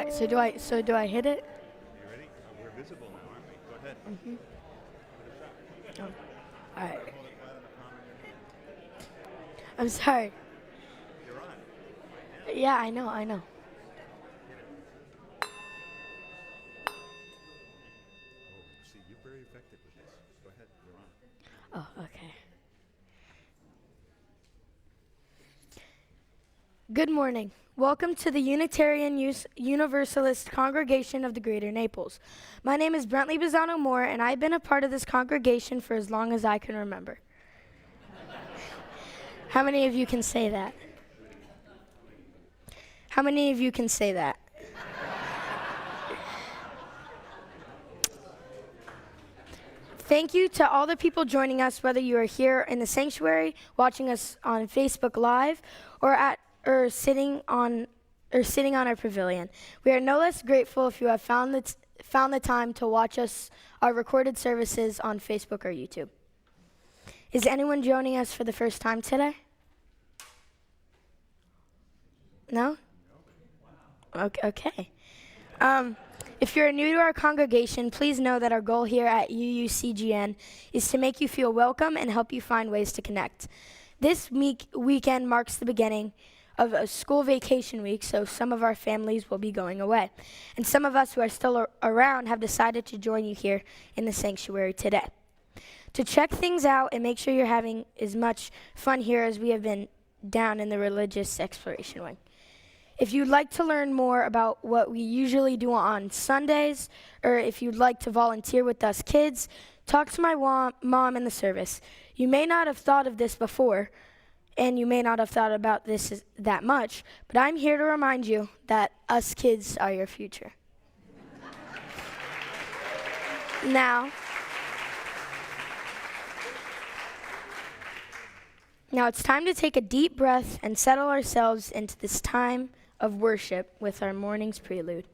right. So do I hit it? You ready? We're visible now, aren't we? Go ahead. Mm-hmm. Give it a shot. Oh, all right. Hold it flat on the palm of your hand. I'm sorry. You're on right now. Yeah, I know. I know. Hit it. Oh, see, you're very effective with this. Go ahead. You're on. Oh, okay. Good morning. Welcome to the Unitarian Universalist Congregation of the Greater Naples. My name is Brentley Bizzano Moore, and I've been a part of this congregation for as long as I can remember. How many of you can say that? How many of you can say that? Thank you to all the people joining us, whether you are here in the sanctuary, watching us on Facebook Live, or sitting on our pavilion. We are no less grateful if you have found the time to watch our recorded services on Facebook or YouTube. Is anyone joining us for the first time today? No? Okay. If you're new to our congregation, please know that our goal here at UUCGN is to make you feel welcome and help you find ways to connect. This weekend marks the beginning of a school vacation week, so some of our families will be going away. And some of us who are still around have decided to join you here in the sanctuary today. To check things out and make sure you're having as much fun here as we have been down in the religious exploration wing. If you'd like to learn more about what we usually do on Sundays, or if you'd like to volunteer with us kids, talk to my mom in the service. You may not have thought of this before, and you may not have thought about this that much, but I'm here to remind you that us kids are your future. Now it's time to take a deep breath and settle ourselves into this time of worship with our morning's prelude.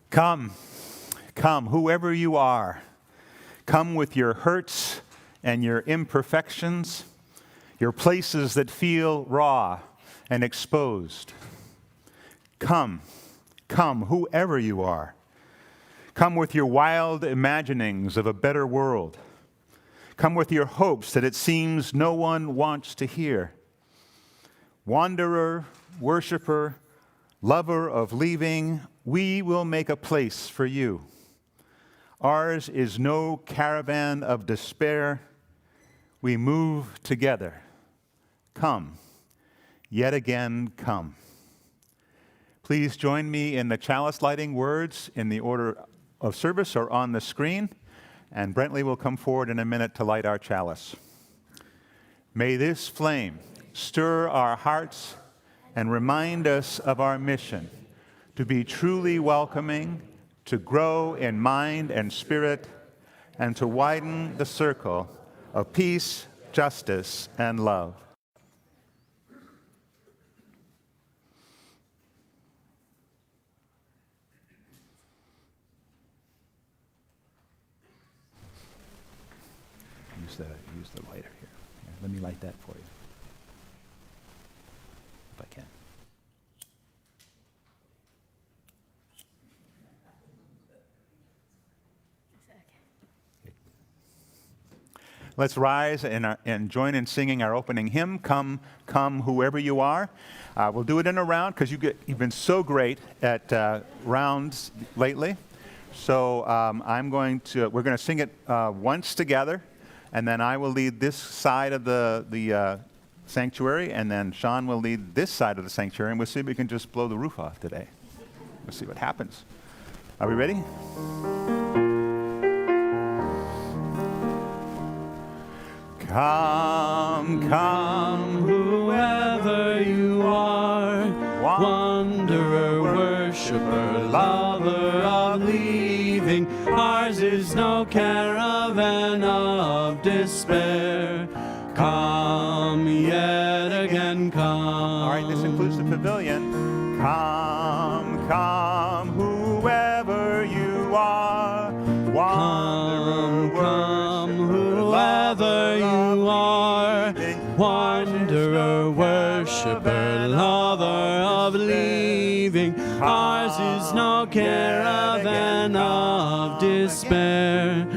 Come, come, whoever you are. Come with your hurts and your imperfections, your places that feel raw and exposed. Come, come, whoever you are. Come with your wild imaginings of a better world. Come with your hopes that it seems no one wants to hear. Wanderer, worshiper, lover of leaving, we will make a place for you. Ours is no caravan of despair. We move together. Come, yet again come. Please join me in the chalice lighting words in the order of service or on the screen, and Brentley will come forward in a minute to light our chalice. May this flame stir our hearts and remind us of our mission to be truly welcoming, to grow in mind and spirit, and to widen the circle of peace, justice, and love. Use the lighter here. Here, let me light that for you, if I can. Let's rise and join in singing our opening hymn, Come, Come, Whoever You Are. We'll do it in a round because you've been so great at rounds lately. So we're going to sing it once together, and then I will lead this side of the sanctuary, and then Sean will lead this side of the sanctuary, and we'll see if we can just blow the roof off today. We'll see what happens. Are we ready? Come, come, whoever you are, wanderer, worshiper, lover of leaving. Ours is no caravan of despair. Come, yet again come. All right, this includes the pavilion. Come, come, whoever you are, wanderer, Come, whoever you are, wanderer, worshiper, lover of leaving. Ours is no caravan of despair.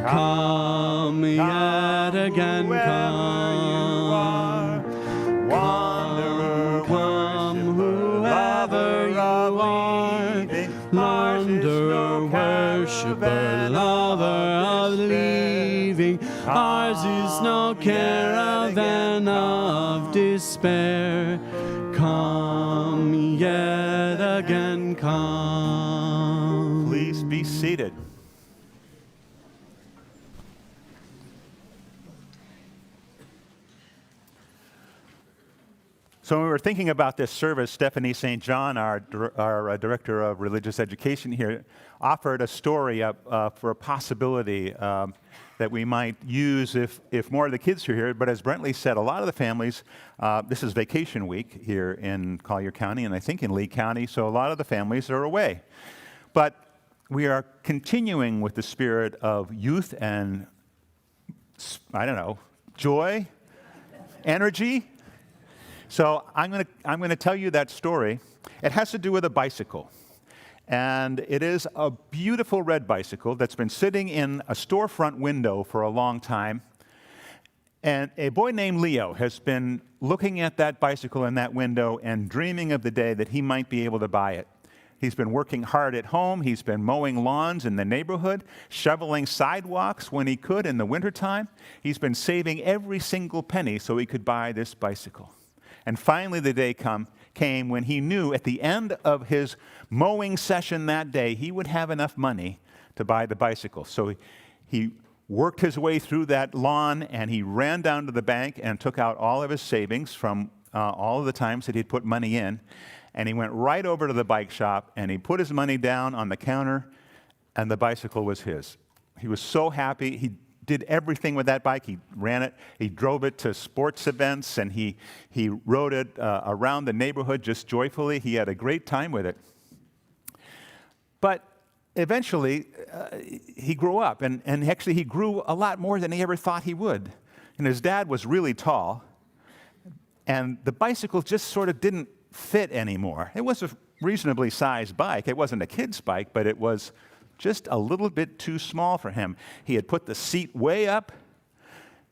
Come, yet again come. Come, whoever you are, wanderer, worshiper, lover of leaving. Ours is no caravan of despair. Come, yet again come. Please be seated. So when we were thinking about this service, Stephanie St. John, our Director of Religious Education here, offered a story for a possibility that we might use if more of the kids are here. But as Brentley said, a lot of the families, this is vacation week here in Collier County and I think in Lee County, so a lot of the families are away. But we are continuing with the spirit of youth and, joy, energy. So I'm going to tell you that story. It has to do with a bicycle. And it is a beautiful red bicycle that's been sitting in a storefront window for a long time. And a boy named Leo has been looking at that bicycle in that window and dreaming of the day that he might be able to buy it. He's been working hard at home. He's been mowing lawns in the neighborhood, shoveling sidewalks when he could in the wintertime. He's been saving every single penny so he could buy this bicycle. And finally the day came when he knew at the end of his mowing session that day, he would have enough money to buy the bicycle. So he worked his way through that lawn and he ran down to the bank and took out all of his savings from all of the times that he'd put money in. And he went right over to the bike shop and he put his money down on the counter and the bicycle was his. He was so happy. He did everything with that bike. He ran it, he drove it to sports events, and he rode it around the neighborhood just joyfully. He had a great time with it. But eventually, he grew up, and actually he grew a lot more than he ever thought he would. And his dad was really tall, and the bicycle just sort of didn't fit anymore. It was a reasonably sized bike. It wasn't a kid's bike, but it was just a little bit too small for him. He had put the seat way up.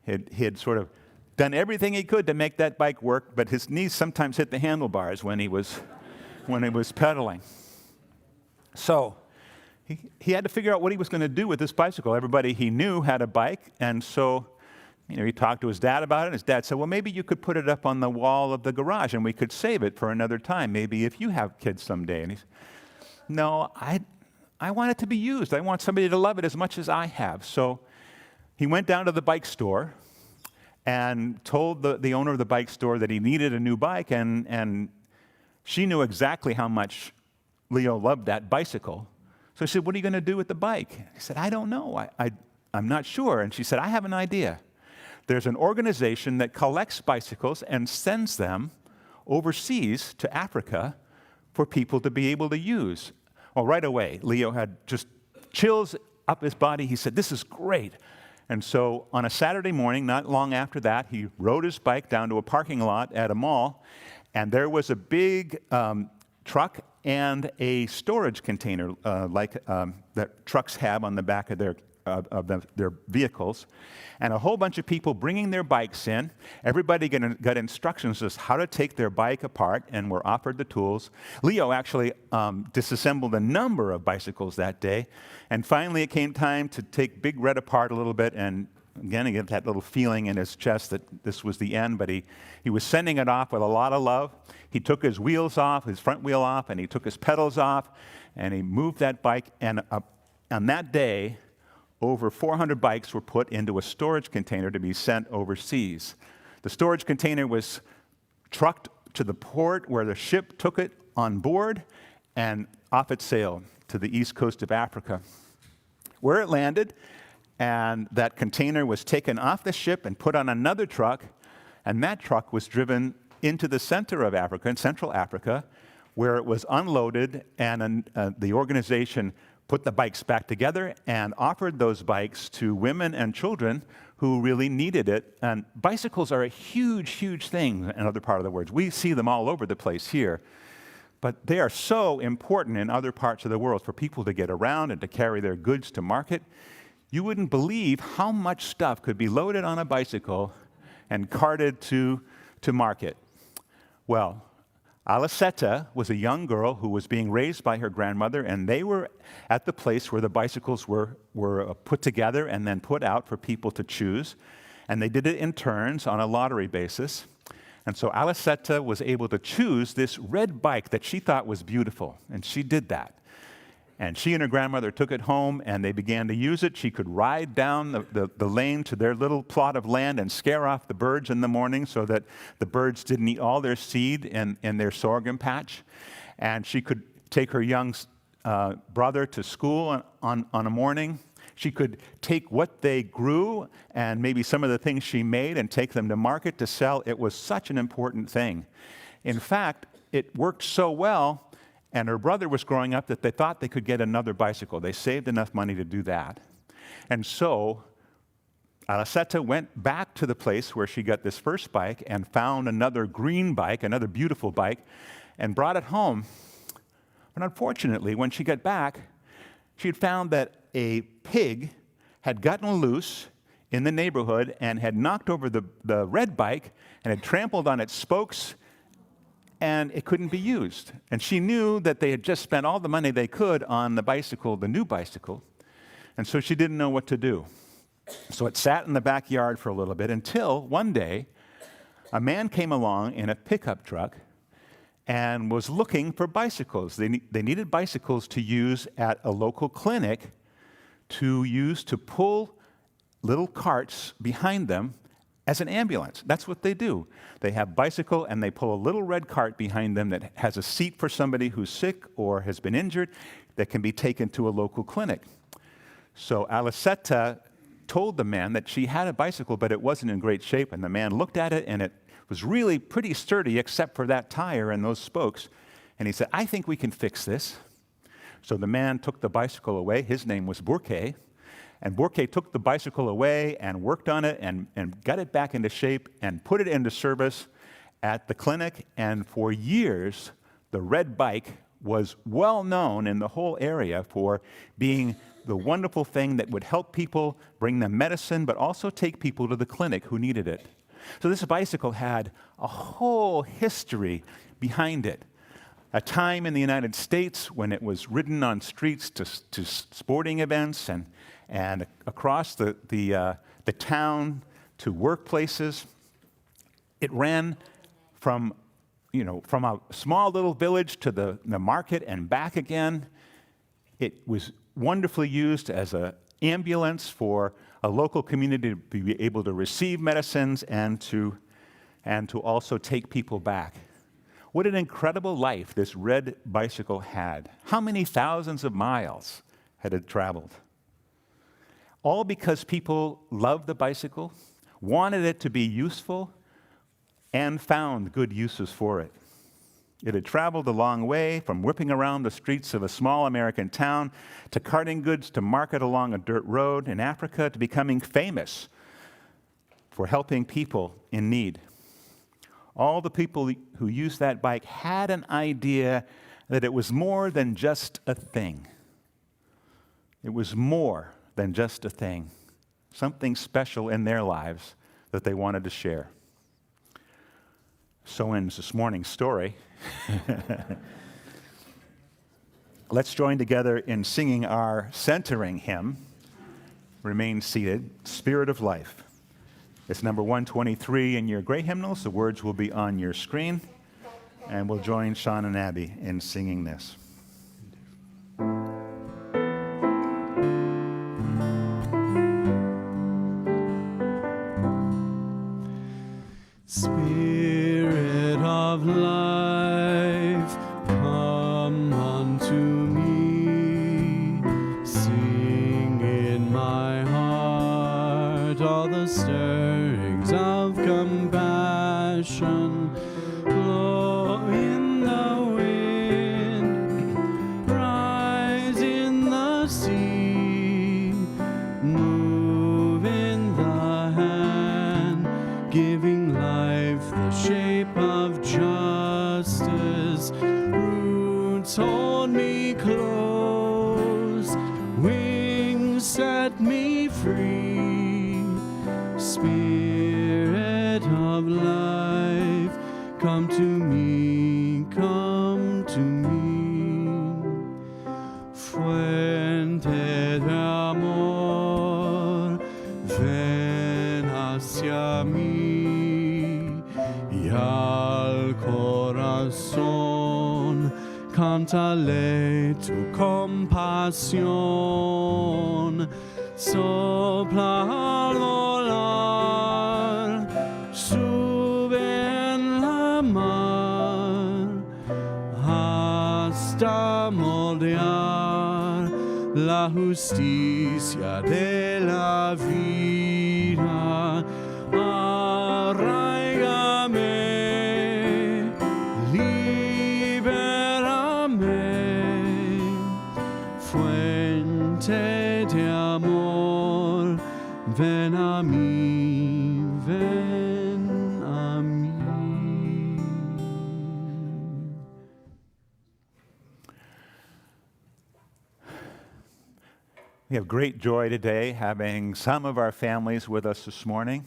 He had sort of done everything he could to make that bike work, but his knees sometimes hit the handlebars when he was pedaling. So he had to figure out what he was going to do with this bicycle. Everybody he knew had a bike, and so he talked to his dad about it, and his dad said, well, maybe you could put it up on the wall of the garage, and we could save it for another time, maybe if you have kids someday. And he said, no, I want it to be used. I want somebody to love it as much as I have. So he went down to the bike store and told the owner of the bike store that he needed a new bike, and she knew exactly how much Leo loved that bicycle. So she said, what are you going to do with the bike? He said, I don't know. I'm not sure. And she said, I have an idea. There's an organization that collects bicycles and sends them overseas to Africa for people to be able to use. Well, right away, Leo had just chills up his body. He said, this is great. And so on a Saturday morning, not long after that, he rode his bike down to a parking lot at a mall, and there was a big truck and a storage container that trucks have on the back of their vehicles, and a whole bunch of people bringing their bikes in. Everybody got instructions as how to take their bike apart and were offered the tools. Leo actually disassembled a number of bicycles that day, and finally it came time to take Big Red apart a little bit, and again, he got that little feeling in his chest that this was the end, but he was sending it off with a lot of love. He took his wheels off, his front wheel off, and he took his pedals off, and he moved that bike, and on that day, over 400 bikes were put into a storage container to be sent overseas. The storage container was trucked to the port where the ship took it on board, and off it sailed to the east coast of Africa, where it landed, and that container was taken off the ship and put on another truck, and that truck was driven into the center of Africa, in Central Africa, where it was unloaded, and the organization put the bikes back together and offered those bikes to women and children who really needed it. And bicycles are a huge, huge thing in other parts of the world. We see them all over the place here. But they are so important in other parts of the world for people to get around and to carry their goods to market. You wouldn't believe how much stuff could be loaded on a bicycle and carted to market. Well, Aliceta was a young girl who was being raised by her grandmother, and they were at the place where the bicycles were put together and then put out for people to choose. And they did it in turns on a lottery basis. And so Aliceta was able to choose this red bike that she thought was beautiful, and she did that. And she and her grandmother took it home, and they began to use it. She could ride down the lane to their little plot of land and scare off the birds in the morning so that the birds didn't eat all their seed in their sorghum patch. And she could take her young brother to school on a morning. She could take what they grew and maybe some of the things she made and take them to market to sell. It was such an important thing. In fact, it worked so well, and her brother was growing up, that they thought they could get another bicycle. They saved enough money to do that. And so Aliceta went back to the place where she got this first bike and found another green bike, another beautiful bike, and brought it home. But unfortunately, when she got back, she had found that a pig had gotten loose in the neighborhood and had knocked over the red bike and had trampled on its spokes, and it couldn't be used. And she knew that they had just spent all the money they could on the bicycle, the new bicycle, and so she didn't know what to do. So it sat in the backyard for a little bit until one day a man came along in a pickup truck and was looking for bicycles. They needed bicycles to use at a local clinic to use to pull little carts behind them as an ambulance. That's what they do. They have bicycle and they pull a little red cart behind them that has a seat for somebody who's sick or has been injured that can be taken to a local clinic. So Aliceta told the man that she had a bicycle, but it wasn't in great shape, and the man looked at it and it was really pretty sturdy except for that tire and those spokes. And he said, I think we can fix this. So the man took the bicycle away. His name was Burke. And Burke took the bicycle away and worked on it and got it back into shape and put it into service at the clinic. And for years, the red bike was well known in the whole area for being the wonderful thing that would help people, bring them medicine, but also take people to the clinic who needed it. So this bicycle had a whole history behind it. A time in the United States when it was ridden on streets to sporting events and across the town to workplaces. It ran from a small little village to the market and back again. It was wonderfully used as an ambulance for a local community to be able to receive medicines and to also take people back. What an incredible life this red bicycle had. How many thousands of miles had it traveled? All because people loved the bicycle, wanted it to be useful, and found good uses for it. It had traveled a long way, from whipping around the streets of a small American town to carting goods to market along a dirt road in Africa to becoming famous for helping people in need. All the people who used that bike had an idea that it was more than just a thing. It was more than just a thing, something special in their lives that they wanted to share. So ends this morning's story. Let's join together in singing our centering hymn, Remain Seated, Spirit of Life. It's number 123 in your gray hymnals. The words will be on your screen, and we'll join Sean and Abby in singing this. Spirit of life, come unto me. Sing in my heart all the stirrings of compassion. Blow in the wind, rise in the sea, move in the hand, giving life the shape of justice. Roots hold me close, wings set me free. Spirit of life, come to me, come to me. Fuente de amor, ven hacia mí, y al corazón cántale tu compasión. Sopla al volar, sube en la mar, hasta moldear la justicia de la vida. Arraigame, libérame, fuente de amor, ven a mí, ven a mí. We have great joy today having some of our families with us this morning.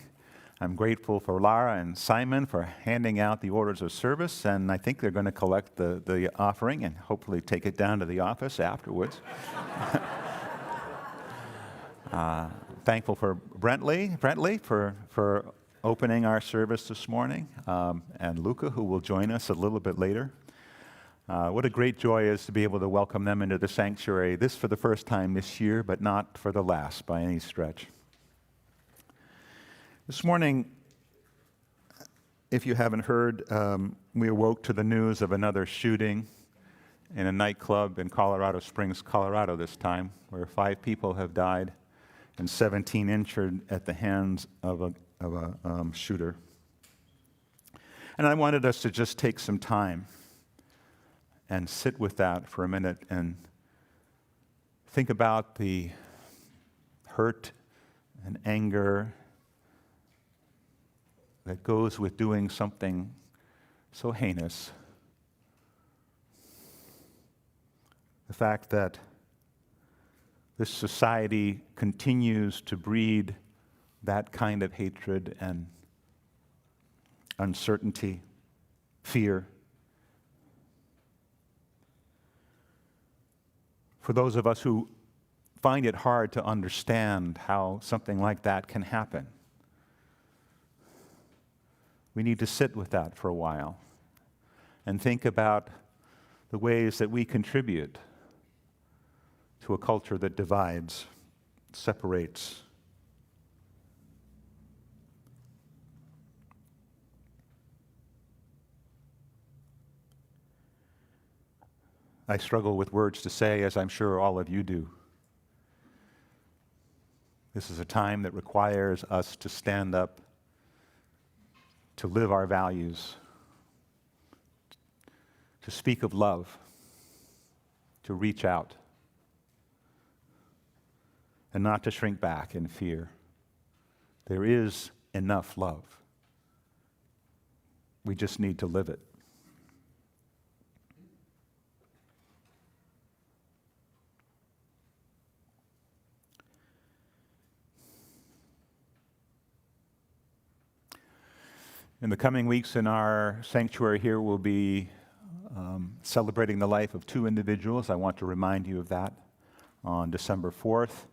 I'm grateful for Lara and Simon for handing out the orders of service, and I think they're going to collect the offering and hopefully take it down to the office afterwards. Thankful for Brentley for opening our service this morning, and Luca, who will join us a little bit later. What a great joy it is to be able to welcome them into the sanctuary, this for the first time this year, but not for the last by any stretch. This morning, if you haven't heard, we awoke to the news of another shooting in a nightclub in Colorado Springs, Colorado this time, where 5 people have died and 17 injured at the hands of a shooter. And I wanted us to just take some time and sit with that for a minute and think about the hurt and anger that goes with doing something so heinous. The fact that this society continues to breed that kind of hatred and uncertainty, fear. For those of us who find it hard to understand how something like that can happen, we need to sit with that for a while and think about the ways that we contribute to a culture that divides, separates. I struggle with words to say, as I'm sure all of you do. This is a time that requires us to stand up, to live our values, to speak of love, to reach out, and not to shrink back in fear. There is enough love. We just need to live it. In the coming weeks in our sanctuary here, we'll be celebrating the life of two individuals. I want to remind you of that. On December 4th,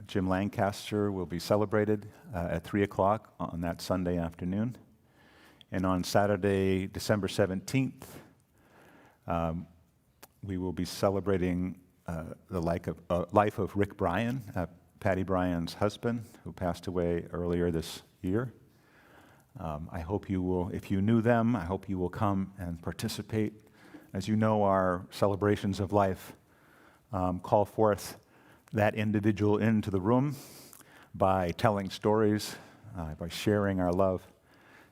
Jim Lancaster will be celebrated at 3 o'clock on that Sunday afternoon. And on Saturday, December 17th, we will be celebrating the life of Rick Bryan, Patty Bryan's husband, who passed away earlier this year. I hope you will, if you knew them, I hope you will come and participate. As you know, our celebrations of life call forth that individual into the room by telling stories, by sharing our love.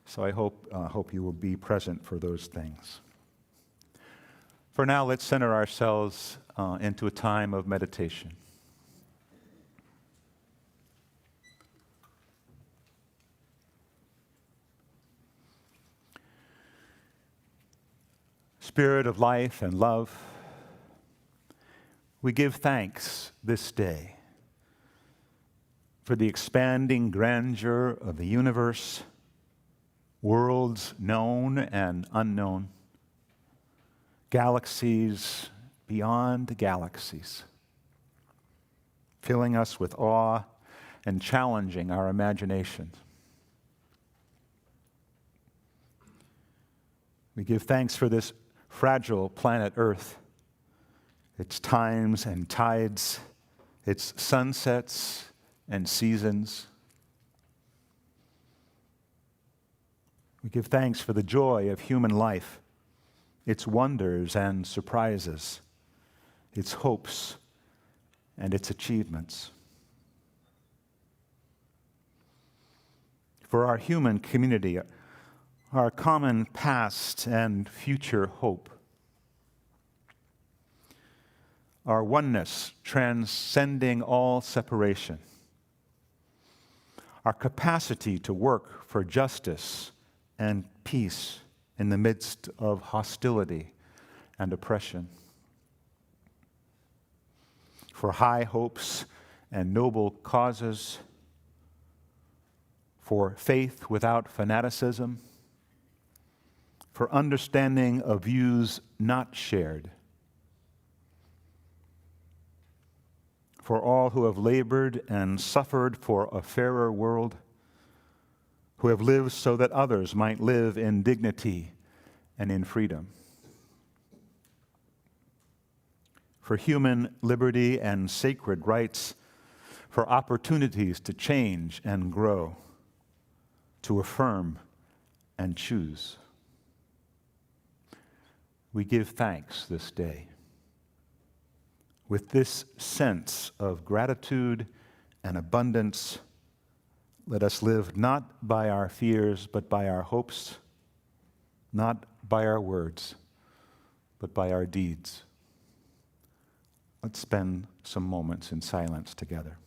So I hope you will be present for those things. For now, let's center ourselves into a time of meditation. Spirit of life and love, we give thanks this day for the expanding grandeur of the universe, worlds known and unknown, galaxies beyond galaxies, filling us with awe and challenging our imaginations. We give thanks for this fragile planet Earth, its times and tides, its sunsets and seasons. We give thanks for the joy of human life, its wonders and surprises, its hopes and its achievements. For our human community, our common past and future hope, our oneness transcending all separation, our capacity to work for justice and peace in the midst of hostility and oppression, for high hopes and noble causes, for faith without fanaticism, for understanding of views not shared, for all who have labored and suffered for a fairer world, who have lived so that others might live in dignity and in freedom, for human liberty and sacred rights, for opportunities to change and grow, to affirm and choose. We give thanks this day. With this sense of gratitude and abundance, let us live not by our fears, but by our hopes, not by our words, but by our deeds. let's spend some moments in silence together.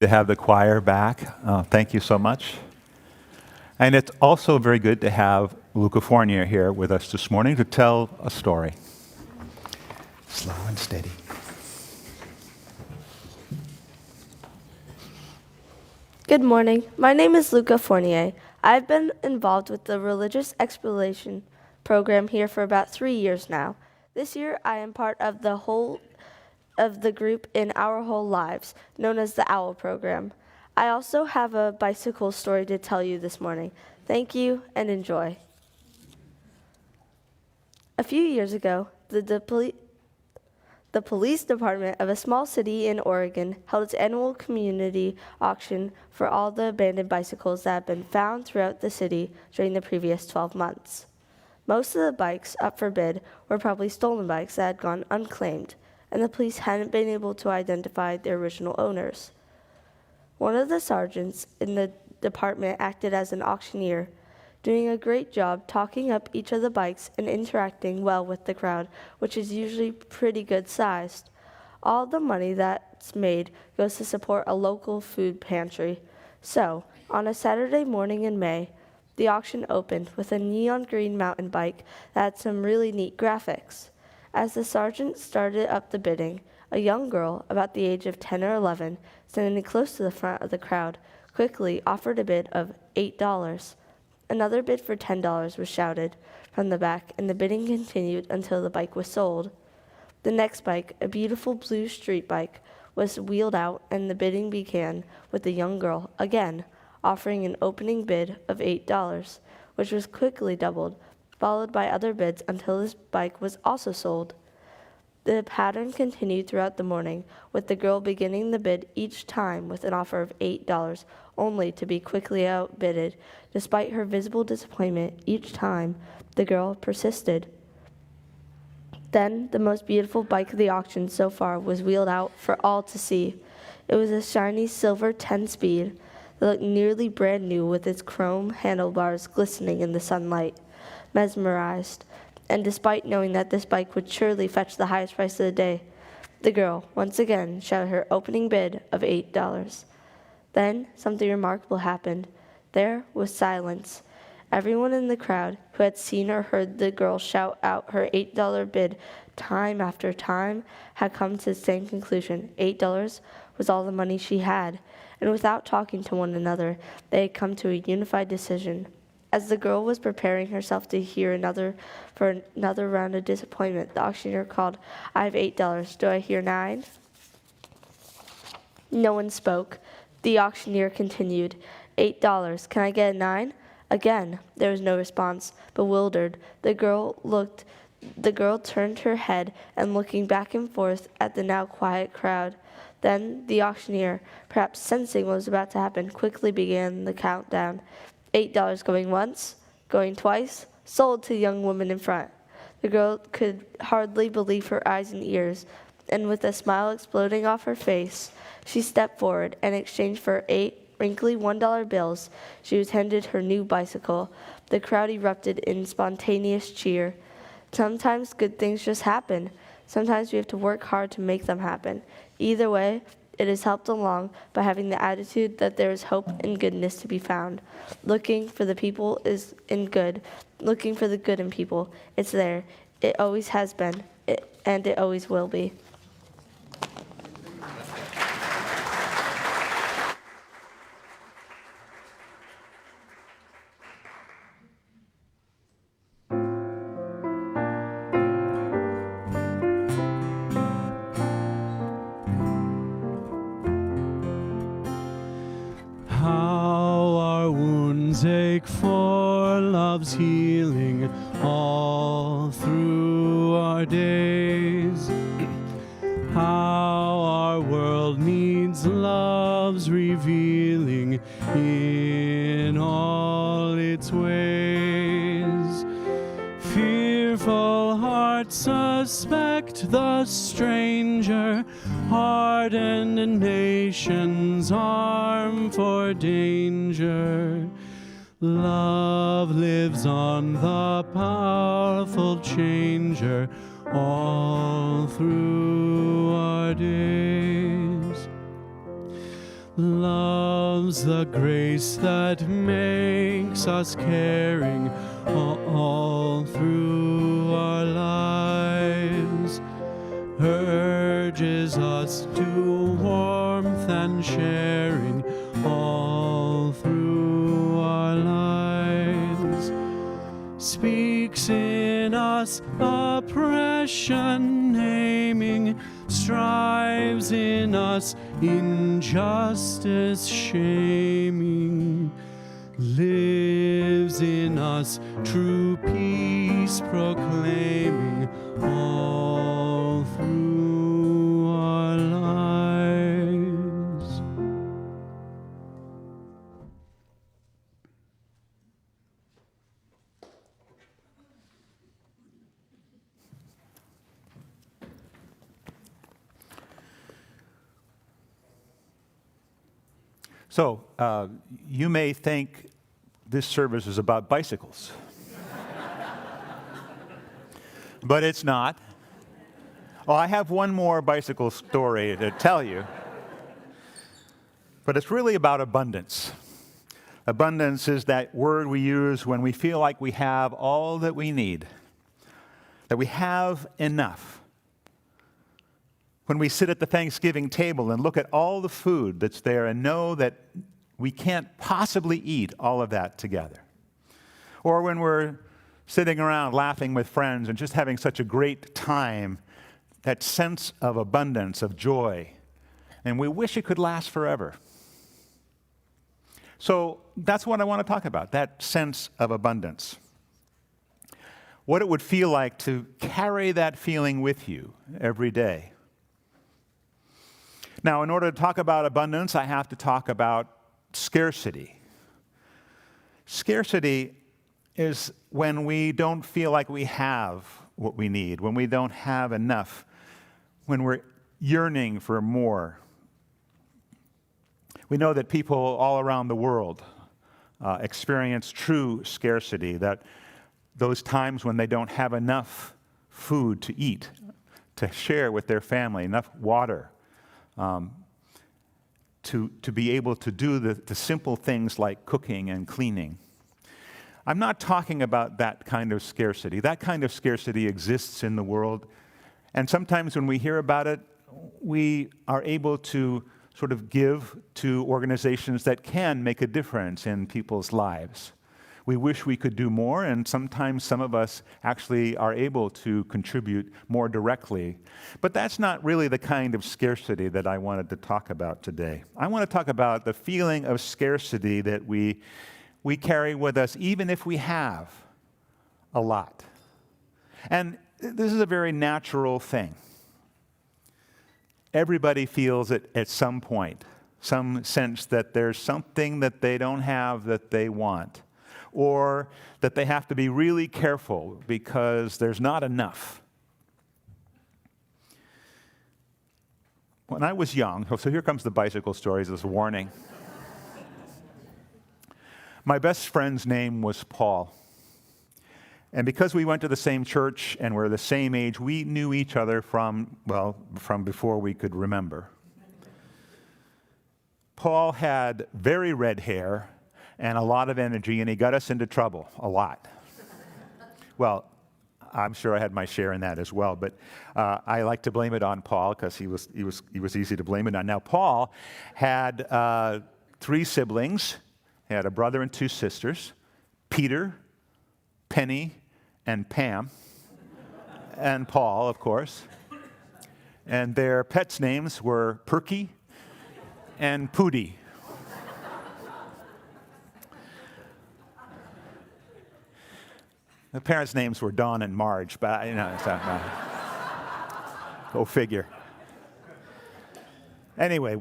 To have the choir back. Thank you so much. And it's also very good to have Luca Fournier here with us this morning to tell a story. Slow and steady. Good morning. My name is Luca Fournier. I've been involved with the Religious Exploration program here for about 3 years now. This year, I am part of the group in Our Whole Lives, known as the OWL program. I also have a bicycle story to tell you this morning. Thank you and enjoy. A few years ago, the the police department of a small city in Oregon held its annual community auction for all the abandoned bicycles that had been found throughout the city during the previous 12 months. Most of the bikes up for bid were probably stolen bikes that had gone unclaimed, and the police hadn't been able to identify their original owners. One of the sergeants in the department acted as an auctioneer, doing a great job talking up each of the bikes and interacting well with the crowd, which is usually pretty good sized. All the money that's made goes to support a local food pantry. So, on a Saturday morning in May, the auction opened with a neon green mountain bike that had some really neat graphics. As the sergeant started up the bidding, a young girl, about the age of 10 or 11, standing close to the front of the crowd, quickly offered a bid of $8. Another bid for $10 was shouted from the back, and the bidding continued until the bike was sold. The next bike, a beautiful blue street bike, was wheeled out, and the bidding began with the young girl, again, offering an opening bid of $8, which was quickly doubled, followed by other bids until this bike was also sold. The pattern continued throughout the morning, with the girl beginning the bid each time with an offer of $8, only to be quickly outbidded. Despite her visible disappointment each time, the girl persisted. Then, the most beautiful bike of the auction so far was wheeled out for all to see. It was a shiny silver 10-speed that looked nearly brand new with its chrome handlebars glistening in the sunlight. Mesmerized, and despite knowing that this bike would surely fetch the highest price of the day, the girl once again shouted her opening bid of $8. Then something remarkable happened. There was silence. Everyone in the crowd who had seen or heard the girl shout out her $8 bid time after time had come to the same conclusion. $8 was all the money she had, and without talking to one another, they had come to a unified decision. As the girl was preparing herself to hear another round of disappointment, the auctioneer called, "I have $8. Do I hear 9? No one spoke. The auctioneer continued, $8. Can I get a 9? Again, there was no response. Bewildered, the girl turned her head and looking back and forth at the now quiet crowd. Then the auctioneer, perhaps sensing what was about to happen, quickly began the countdown. $8 going once, going twice, sold to the young woman in front. The girl could hardly believe her eyes and ears, and with a smile exploding off her face, she stepped forward and in exchange for 8 wrinkly $1 bills, she was handed her new bicycle. The crowd erupted in spontaneous cheer. Sometimes good things just happen. Sometimes we have to work hard to make them happen. Either way, it is helped along by having the attitude that there is hope and goodness to be found. Looking for the people is in good. Looking for the good in people. It's there. It always has been, and it always will be. Ache for love's healing all through our days. How our world needs love's revealing in all its ways. Fearful hearts suspect the stranger, hardened nations arm for danger. Love lives on, the powerful changer, all through our days. Love's the grace that makes us caring all through our lives, urges us to warmth and sharing all through our lives, speaks in us oppression naming, strives in us injustice shaming, lives in us true peace proclaiming all through So, you may think this service is about bicycles. But it's not. Oh, I have one more bicycle story to tell you. But it's really about abundance. Abundance is that word we use when we feel like we have all that we need, that we have enough. When we sit at the Thanksgiving table and look at all the food that's there and know that we can't possibly eat all of that together. Or when we're sitting around laughing with friends and just having such a great time, that sense of abundance, of joy, and we wish it could last forever. So that's what I want to talk about, that sense of abundance. What it would feel like to carry that feeling with you every day. Now, in order to talk about abundance, I have to talk about scarcity. Scarcity is when we don't feel like we have what we need, when we don't have enough, when we're yearning for more. We know that people all around the world experience true scarcity, that those times when they don't have enough food to eat, to share with their family, enough water, to be able to do the simple things like cooking and cleaning. I'm not talking about that kind of scarcity. That kind of scarcity exists in the world, and sometimes when we hear about it, we are able to sort of give to organizations that can make a difference in people's lives. We wish we could do more, and sometimes some of us actually are able to contribute more directly. But that's not really the kind of scarcity that I wanted to talk about today. I want to talk about the feeling of scarcity that we carry with us even if we have a lot. And this is a very natural thing. Everybody feels it at some point, some sense that there's something that they don't have that they want, or that they have to be really careful because there's not enough. When I was young, so here comes the bicycle stories as a warning. My best friend's name was Paul. And because we went to the same church and we're the same age, we knew each other from before we could remember. Paul had very red hair and a lot of energy, and he got us into trouble a lot. Well, I'm sure I had my share in that as well, but I like to blame it on Paul because he was easy to blame it on. Now, Paul had 3 siblings. He had a brother and 2 sisters, Peter, Penny, and Pam, and Paul, of course. And their pets' names were Perky and Pootie. The parents' names were Dawn and Marge, but go figure. Anyway,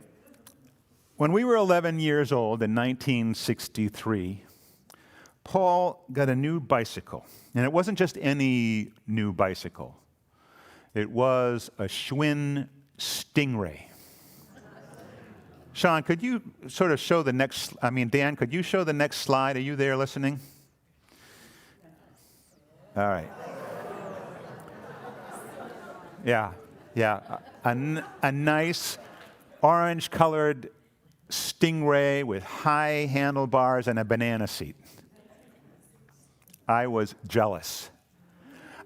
when we were 11 years old in 1963, Paul got a new bicycle. And it wasn't just any new bicycle. It was a Schwinn Stingray. Sean, could you sort of show the next, Dan, could you show the next slide? Are you there listening? All right. Yeah. A nice orange-colored Stingray with high handlebars and a banana seat. I was jealous.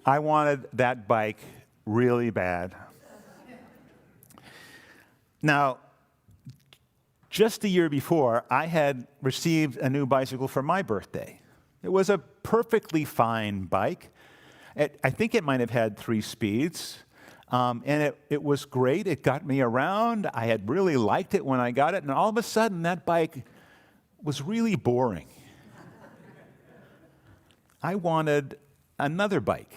I wanted that bike really bad. Now, just a year before, I had received a new bicycle for my birthday. It was a perfectly fine bike. I think it might have had 3 speeds. And it was great. It got me around. I had really liked it when I got it. And all of a sudden, that bike was really boring. I wanted another bike.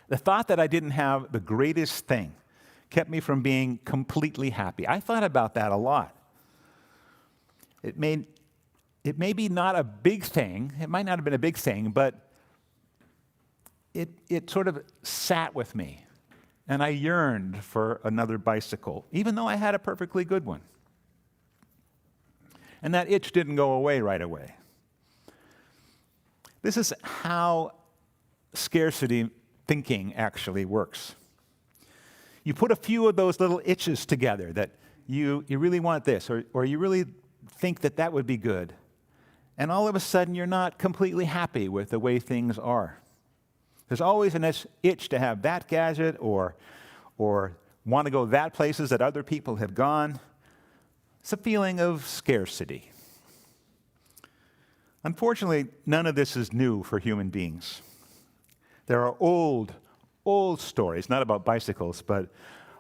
The thought that I didn't have the greatest thing kept me from being completely happy. I thought about that a lot. It may be not a big thing. It might not have been a big thing, but it sort of sat with me. And I yearned for another bicycle, even though I had a perfectly good one. And that itch didn't go away right away. This is how scarcity thinking actually works. You put a few of those little itches together that you really want this, or you really think that that would be good. And all of a sudden, you're not completely happy with the way things are. There's always an itch to have that gadget or want to go that places that other people have gone. It's a feeling of scarcity. Unfortunately, none of this is new for human beings. There are old stories, not about bicycles, but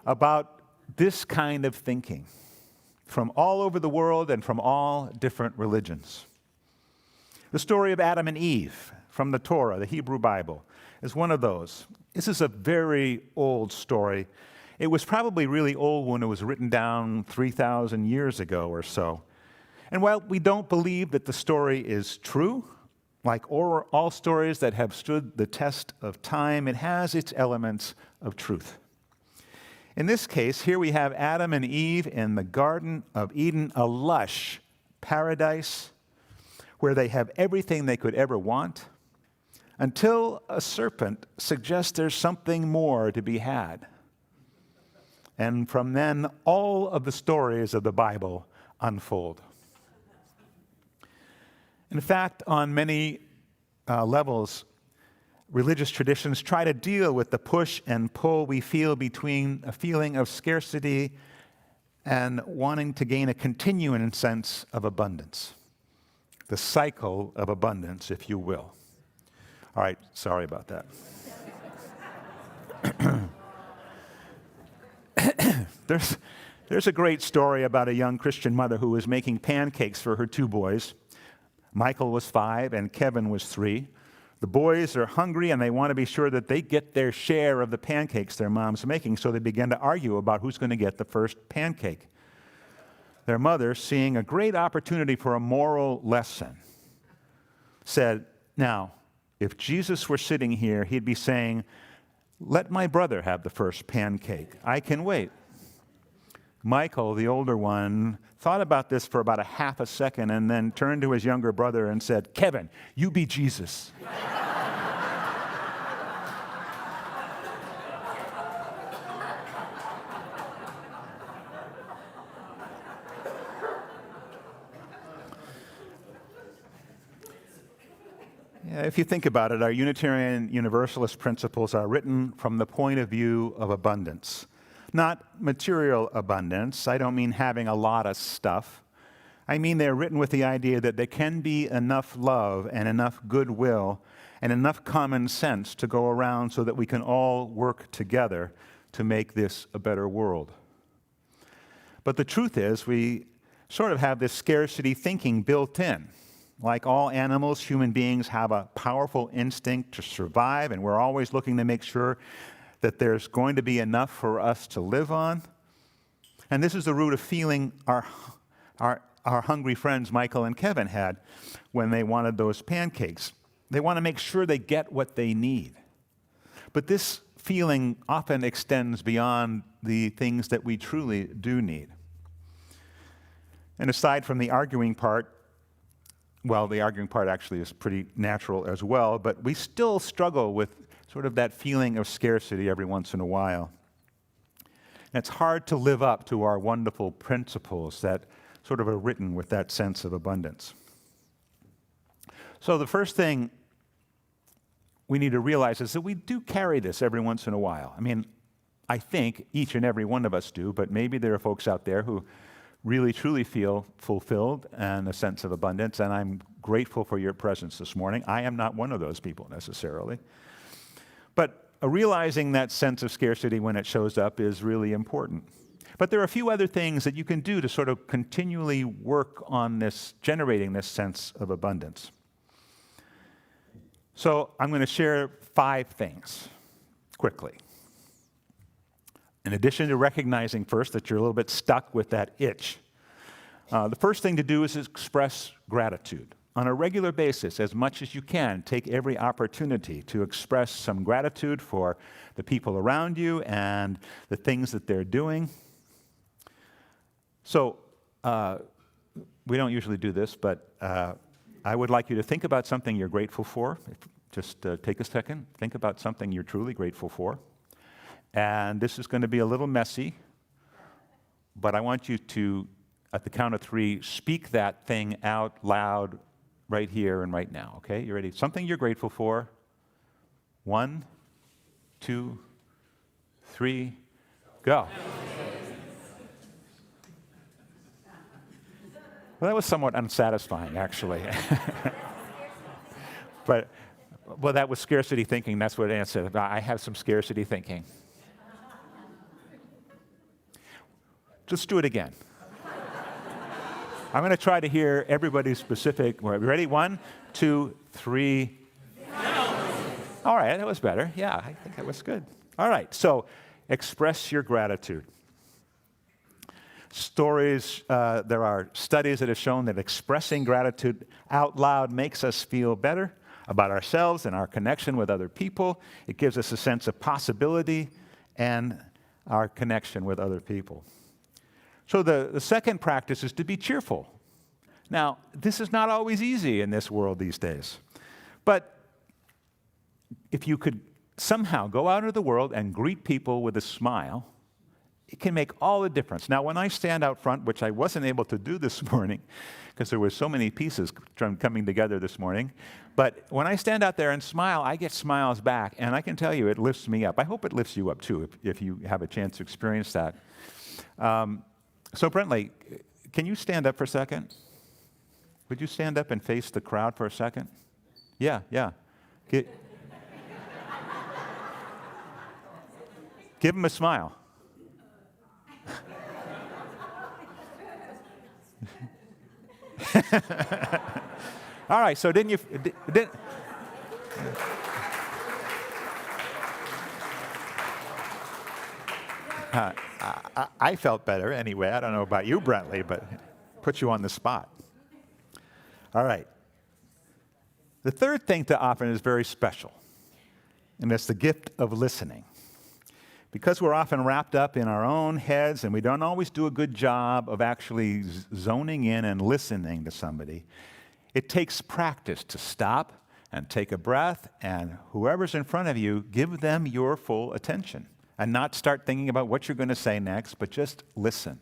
about this kind of thinking from all over the world and from all different religions. The story of Adam and Eve from the Torah, the Hebrew Bible, is one of those. This is a very old story. It was probably really old when it was written down 3,000 years ago or so. And while we don't believe that the story is true, like all stories that have stood the test of time, it has its elements of truth. In this case, here we have Adam and Eve in the Garden of Eden, a lush paradise where they have everything they could ever want, until a serpent suggests there's something more to be had. And from then, all of the stories of the Bible unfold. In fact, on many levels, religious traditions try to deal with the push and pull we feel between a feeling of scarcity and wanting to gain a continuing sense of abundance. The cycle of abundance, if you will. All right, sorry about that. There's a great story about a young Christian mother who was making pancakes for her two boys. Michael was 5 and Kevin was 3. The boys are hungry and they want to be sure that they get their share of the pancakes their mom's making, so they begin to argue about who's going to get the first pancake. Their mother, seeing a great opportunity for a moral lesson, said, "Now, if Jesus were sitting here, he'd be saying, 'Let my brother have the first pancake. I can wait.'" Michael, the older one, thought about this for about a half a second and then turned to his younger brother and said, "Kevin, you be Jesus." If you think about it, our Unitarian Universalist principles are written from the point of view of abundance. Not material abundance. I don't mean having a lot of stuff. I mean they're written with the idea that there can be enough love and enough goodwill and enough common sense to go around so that we can all work together to make this a better world. But the truth is, we sort of have this scarcity thinking built in. Like all animals, human beings have a powerful instinct to survive, and we're always looking to make sure that there's going to be enough for us to live on. And this is the root of feeling our hungry friends Michael and Kevin had when they wanted those pancakes. They want to make sure they get what they need. But this feeling often extends beyond the things that we truly do need. And aside from the arguing part, well, the arguing part actually is pretty natural as well, but we still struggle with sort of that feeling of scarcity every once in a while. And it's hard to live up to our wonderful principles that sort of are written with that sense of abundance. So the first thing we need to realize is that we do carry this every once in a while. I mean, I think each and every one of us do, but maybe there are folks out there who really, truly feel fulfilled and a sense of abundance, and I'm grateful for your presence this morning. I am not one of those people necessarily. But realizing that sense of scarcity when it shows up is really important. But there are a few other things that you can do to sort of continually work on this, generating this sense of abundance. So I'm going to share 5 things quickly. In addition to recognizing first that you're a little bit stuck with that itch, the first thing to do is express gratitude. On a regular basis, as much as you can, take every opportunity to express some gratitude for the people around you and the things that they're doing. So we don't usually do this, but I would like you to think about something you're grateful for. Just take a second, think about something you're truly grateful for. And this is going to be a little messy, but I want you to, at the count of 3, speak that thing out loud right here and right now, okay? You ready? Something you're grateful for. 1, 2, 3, go. Well, that was somewhat unsatisfying, actually. But, well, that was scarcity thinking. That's what Ann said. I have some scarcity thinking. Just do it again. I'm going to try to hear everybody's specific. Ready? 1, 2, 3. All right, that was better. Yeah, I think that was good. All right, so express your gratitude. Stories, there are studies that have shown that expressing gratitude out loud makes us feel better about ourselves and our connection with other people. It gives us a sense of possibility and our connection with other people. So the second practice is to be cheerful. Now, this is not always easy in this world these days. But if you could somehow go out into the world and greet people with a smile, it can make all the difference. Now, when I stand out front, which I wasn't able to do this morning because there were so many pieces coming together this morning, but when I stand out there and smile, I get smiles back, and I can tell you it lifts me up. I hope it lifts you up, too, if you have a chance to experience that. So, Brentley, can you stand up for a second? Would you stand up and face the crowd for a second? Yeah. Give him a smile. All right, so didn't you... I felt better anyway. I don't know about you, Brentley, but put you on the spot. All right. The third thing to offer is very special, and that's the gift of listening. Because we're often wrapped up in our own heads and we don't always do a good job of actually zoning in and listening to somebody, it takes practice to stop and take a breath, and whoever's in front of you, give them your full attention. And not start thinking about what you're going to say next, but just listen.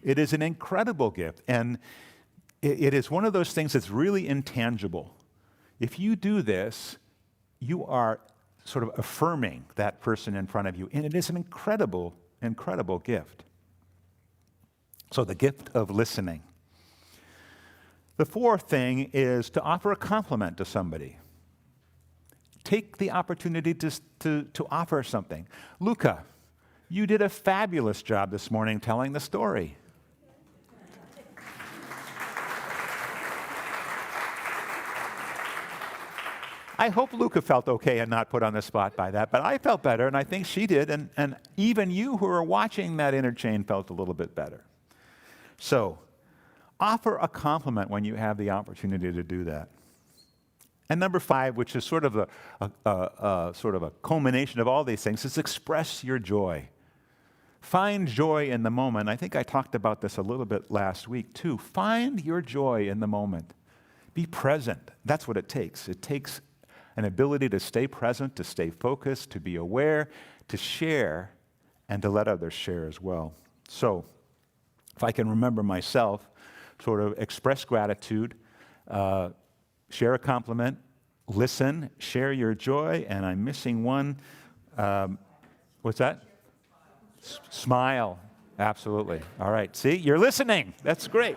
It is an incredible gift, and it is one of those things that's really intangible. If you do this, you are sort of affirming that person in front of you, and it is an incredible, incredible gift. So the gift of listening. The fourth thing is to offer a compliment to somebody. Take the opportunity to offer something. Luca, you did a fabulous job this morning telling the story. I hope Luca felt okay and not put on the spot by that, but I felt better, and I think she did, and even you who are watching that interchange felt a little bit better. So, offer a compliment when you have the opportunity to do that. And number 5, which is sort of a culmination of all these things, is express your joy. Find joy in the moment. I think I talked about this a little bit last week too. Find your joy in the moment. Be present. That's what it takes. It takes an ability to stay present, to stay focused, to be aware, to share, and to let others share as well. So, if I can remember myself, sort of express gratitude, share a compliment, listen, share your joy, and I'm missing one. What's that? Smile. Absolutely. All right. See, you're listening. That's great.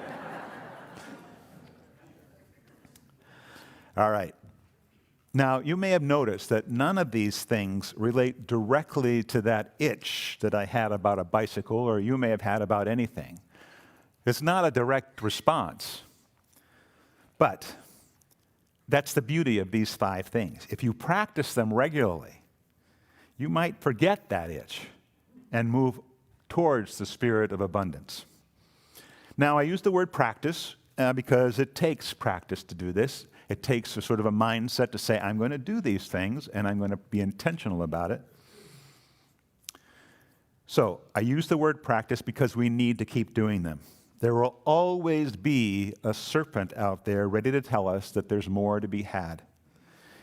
All right. Now, you may have noticed that none of these things relate directly to that itch that I had about a bicycle, or you may have had about anything. It's not a direct response. But that's the beauty of these 5 things. If you practice them regularly, you might forget that itch and move towards the spirit of abundance. Now, I use the word practice because it takes practice to do this. It takes a sort of a mindset to say, I'm going to do these things, and I'm going to be intentional about it. So I use the word practice because we need to keep doing them. There will always be a serpent out there ready to tell us that there's more to be had.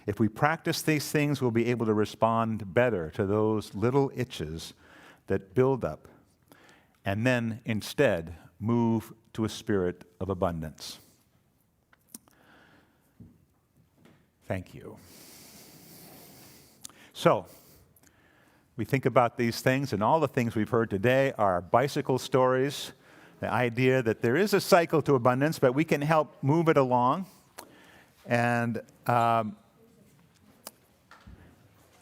If we practice these things, we'll be able to respond better to those little itches that build up, and then instead move to a spirit of abundance. Thank you. So, we think about these things, and all the things we've heard today are bicycle stories, the idea that there is a cycle to abundance, but we can help move it along. And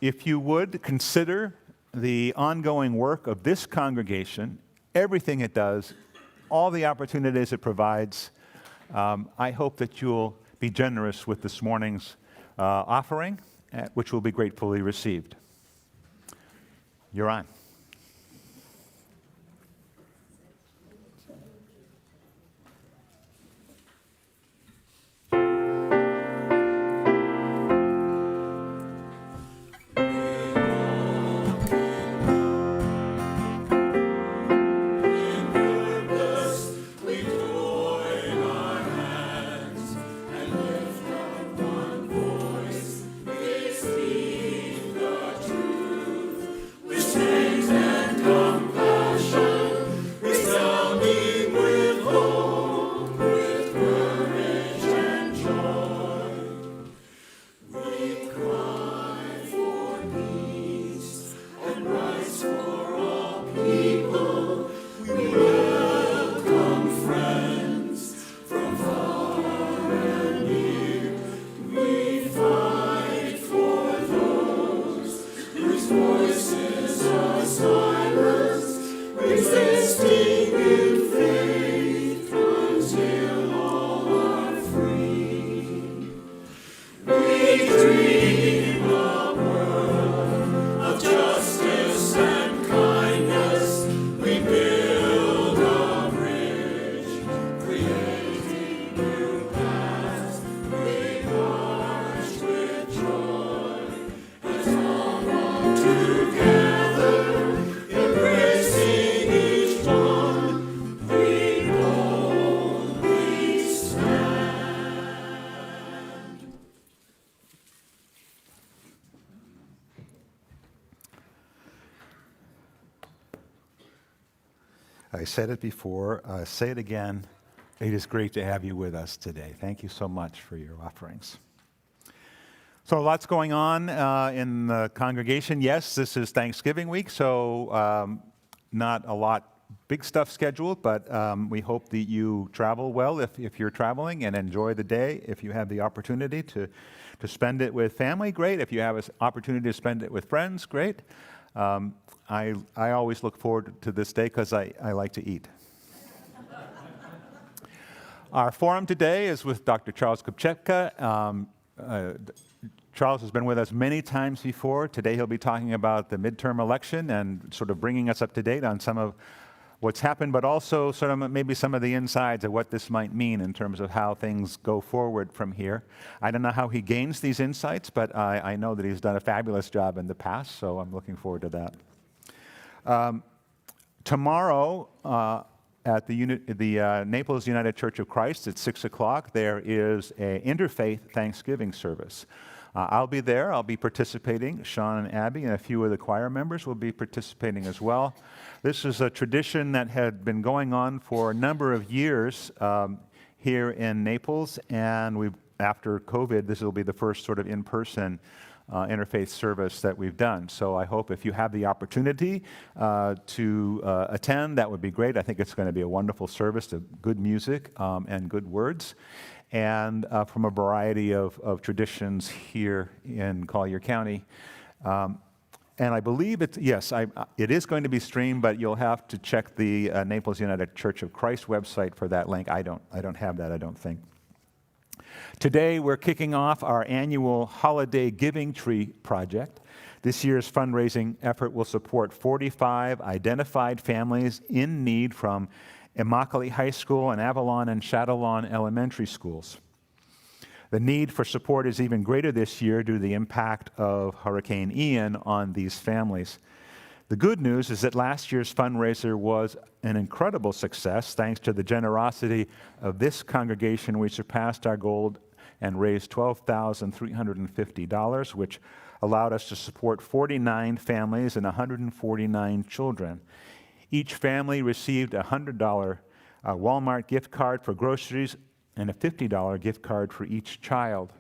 if you would consider the ongoing work of this congregation, everything it does, all the opportunities it provides, I hope that you'll be generous with this morning's offering, which will be gratefully received. You're on. I said it before, say it again. It is great to have you with us today. Thank you so much for your offerings. So lots going on in the congregation. Yes, this is Thanksgiving week, so not a lot big stuff scheduled, but we hope that you travel well if you're traveling, and enjoy the day. If you have the opportunity to spend it with family, great. If you have an opportunity to spend it with friends, great. I always look forward to this day because I like to eat. Our forum today is with Dr. Charles Kupchetka. Charles has been with us many times before. Today he'll be talking about the midterm election and sort of bringing us up to date on some of what's happened, but also sort of maybe some of the insides of what this might mean in terms of how things go forward from here. I don't know how he gains these insights, but I know that he's done a fabulous job in the past, so I'm looking forward to that. Tomorrow at the Naples United Church of Christ at 6 o'clock, there is an interfaith Thanksgiving service. I'll be there. I'll be participating. Sean and Abby and a few of the choir members will be participating as well. This is a tradition that had been going on for a number of years here in Naples, and after COVID, this will be the first sort of in-person interfaith service that we've done. So I hope if you have the opportunity to attend, that would be great. I think it's going to be a wonderful service to good music and good words, and from a variety of traditions here in Collier County. And I believe it is going to be streamed, but you'll have to check the Naples United Church of Christ website for that link. I don't have that, I don't think. Today, we're kicking off our annual Holiday Giving Tree project. This year's fundraising effort will support 45 identified families in need from Immokalee High School and Avalon and Shadowlawn Elementary Schools. The need for support is even greater this year due to the impact of Hurricane Ian on these families. The good news is that last year's fundraiser was an incredible success. Thanks to the generosity of this congregation, we surpassed our goal and raised $12,350, which allowed us to support 49 families and 149 children. Each family received a $100 Walmart gift card for groceries and a $50 gift card for each child.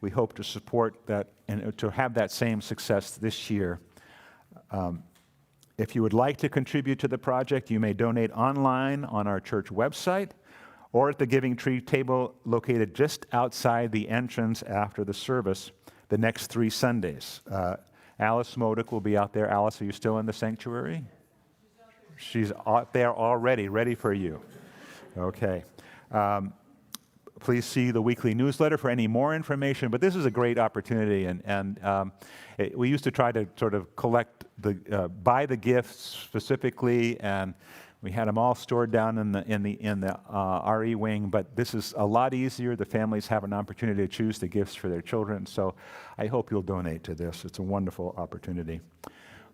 We hope to support that and to have that same success this year. If you would like to contribute to the project, you may donate online on our church website or at the Giving Tree table located just outside the entrance after the service the next 3 Sundays. Alice Modick will be out there. Alice, are you still in the sanctuary? She's out there already, ready for you. Okay. Please see the weekly newsletter for any more information, but this is a great opportunity, and we used to try to sort of collect buy the gifts specifically, and we had them all stored down in the RE wing, but this is a lot easier. The families have an opportunity to choose the gifts for their children, so I hope you'll donate to this. It's a wonderful opportunity.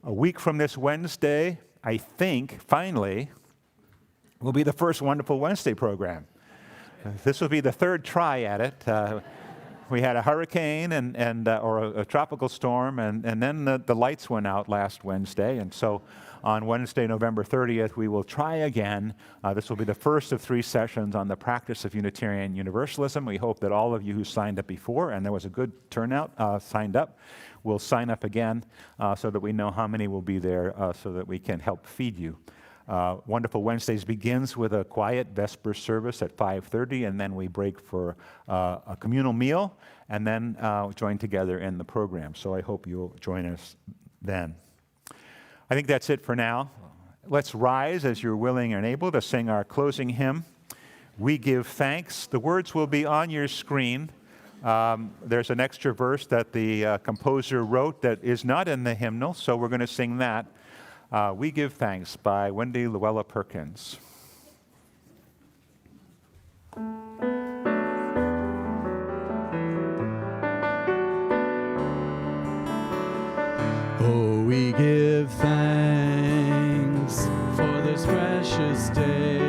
A week from this Wednesday, I think, finally, will be the first Wonderful Wednesday program. This will be the 3rd try at it. We had a hurricane or a tropical storm, and then the lights went out last Wednesday. And so on Wednesday, November 30th, we will try again. This will be the first of 3 sessions on the practice of Unitarian Universalism. We hope that all of you who signed up before, and there was a good turnout, signed up, will sign up again so that we know how many will be there so that we can help feed you. Wonderful Wednesdays begins with a quiet Vesper service at 5:30, and then we break for a communal meal, and then join together in the program. So I hope you'll join us then. I think that's it for now. Let's rise as you're willing and able to sing our closing hymn, We Give Thanks. The words will be on your screen. There's an extra verse that the composer wrote that is not in the hymnal, so we're going to sing that. We Give Thanks by Wendy Luella Perkins. Oh, we give thanks for this precious day,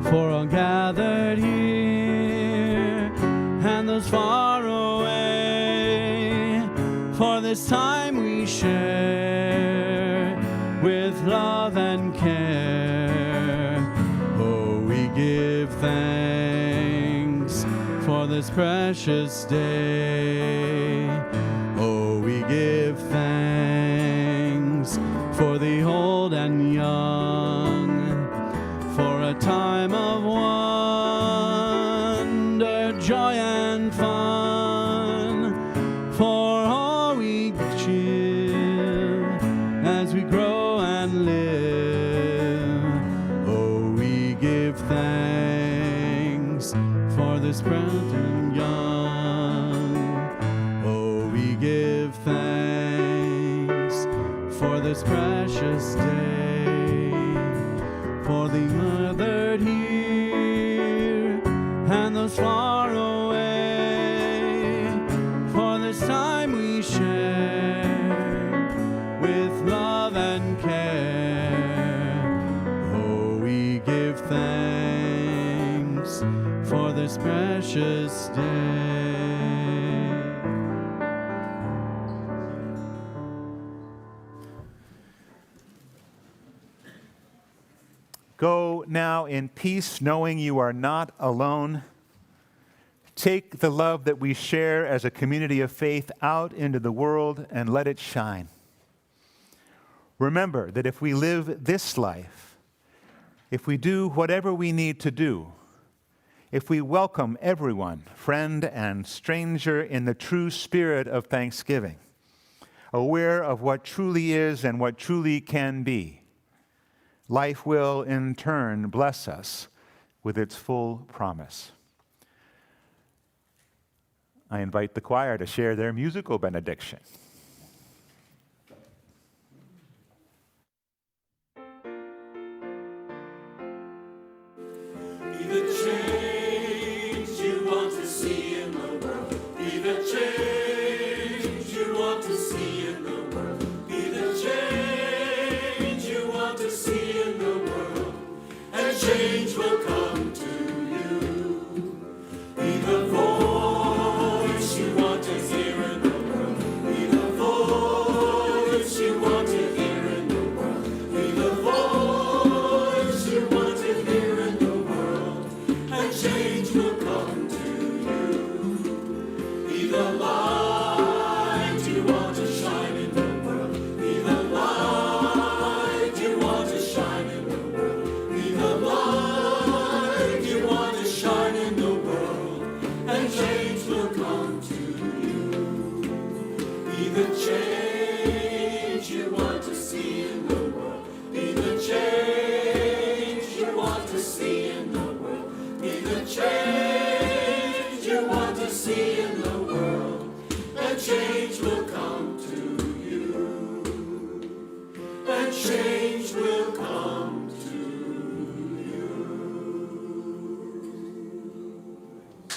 for all gathered here and those far away, for this time we share with love and care. Oh, we give thanks for this precious day. Oh, we give thanks for the old and young, for a time of wonder, joy and fun, for all we cheer as we grow and live. Oh, we give thanks for this present young. Oh, we give thanks for this precious day, for the murdered here and those far away, for this time we share with love and care. Oh, we give thanks for this precious day. Go now in peace, knowing you are not alone. Take the love that we share as a community of faith out into the world and let it shine. Remember that if we live this life, if we do whatever we need to do, if we welcome everyone, friend and stranger, in the true spirit of thanksgiving, aware of what truly is and what truly can be, life will in turn bless us with its full promise. I invite the choir to share their musical benediction. Be the change you want to see in the world. Be the change you want to see in the world. Be the change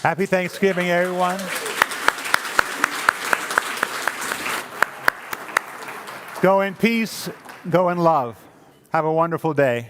Happy Thanksgiving, everyone. Go in peace, go in love. Have a wonderful day.